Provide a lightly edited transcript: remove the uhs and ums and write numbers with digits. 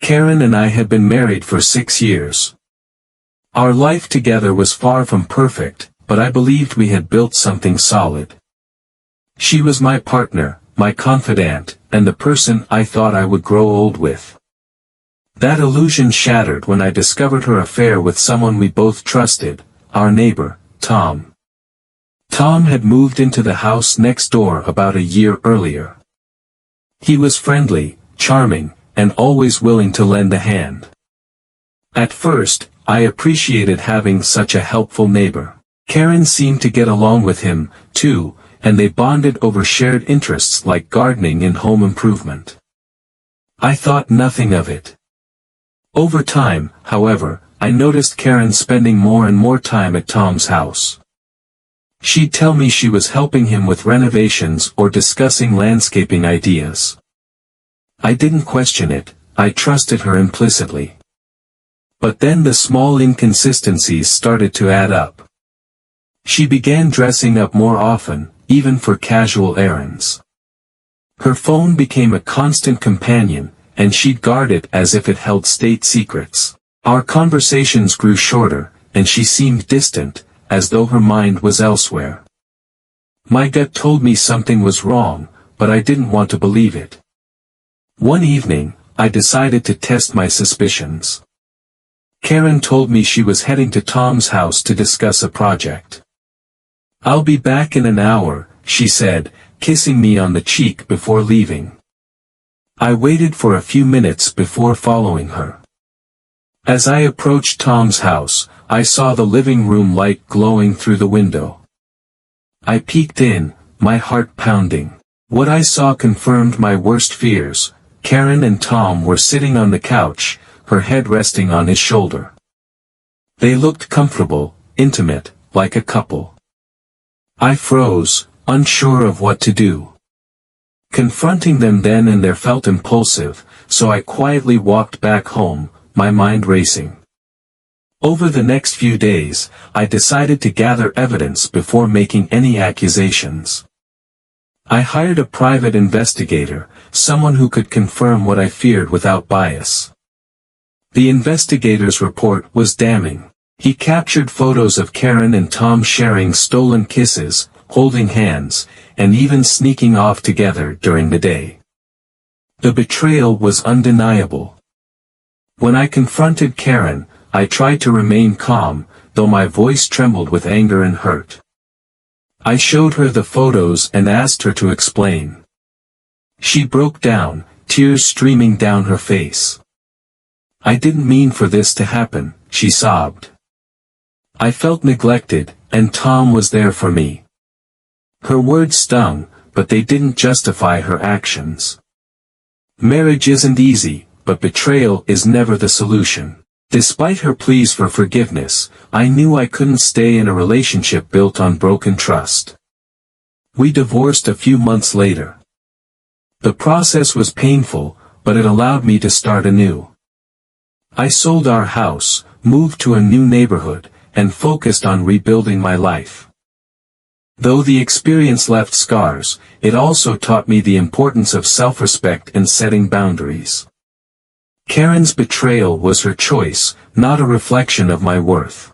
Karen and I had been married for 6 years. Our life together was far from perfect, but I believed we had built something solid. She was my partner, my confidant, and the person I thought I would grow old with. That illusion shattered when I discovered her affair with someone we both trusted, our neighbor, Tom. Tom had moved into the house next door about a year earlier. He was friendly, charming, and always willing to lend a hand. At first, I appreciated having such a helpful neighbor. Karen seemed to get along with him, too, and they bonded over shared interests like gardening and home improvement. I thought nothing of it. Over time, however, I noticed Karen spending more and more time at Tom's house. She'd tell me she was helping him with renovations or discussing landscaping ideas. I didn't question it, I trusted her implicitly. But then the small inconsistencies started to add up. She began dressing up more often, even for casual errands. Her phone became a constant companion, and she'd guard it as if it held state secrets. Our conversations grew shorter, and she seemed distant, as though her mind was elsewhere. My gut told me something was wrong, but I didn't want to believe it. One evening, I decided to test my suspicions. Karen told me she was heading to Tom's house to discuss a project. "I'll be back in an hour," she said, kissing me on the cheek before leaving. I waited for a few minutes before following her. As I approached Tom's house, I saw the living room light glowing through the window. I peeked in, my heart pounding. What I saw confirmed my worst fears. Karen and Tom were sitting on the couch, her head resting on his shoulder. They looked comfortable, intimate, like a couple. I froze, unsure of what to do. Confronting them then and there felt impulsive, so I quietly walked back home, my mind racing. Over the next few days, I decided to gather evidence before making any accusations. I hired a private investigator, someone who could confirm what I feared without bias. The investigator's report was damning. He captured photos of Karen and Tom sharing stolen kisses, holding hands, and even sneaking off together during the day. The betrayal was undeniable. When I confronted Karen, I tried to remain calm, though my voice trembled with anger and hurt. I showed her the photos and asked her to explain. She broke down, tears streaming down her face. "I didn't mean for this to happen," she sobbed. "I felt neglected, and Tom was there for me." Her words stung, but they didn't justify her actions. Marriage isn't easy, but betrayal is never the solution. Despite her pleas for forgiveness, I knew I couldn't stay in a relationship built on broken trust. We divorced a few months later. The process was painful, but it allowed me to start anew. I sold our house, moved to a new neighborhood, and focused on rebuilding my life. Though the experience left scars, it also taught me the importance of self-respect and setting boundaries. Karen's betrayal was her choice, not a reflection of my worth.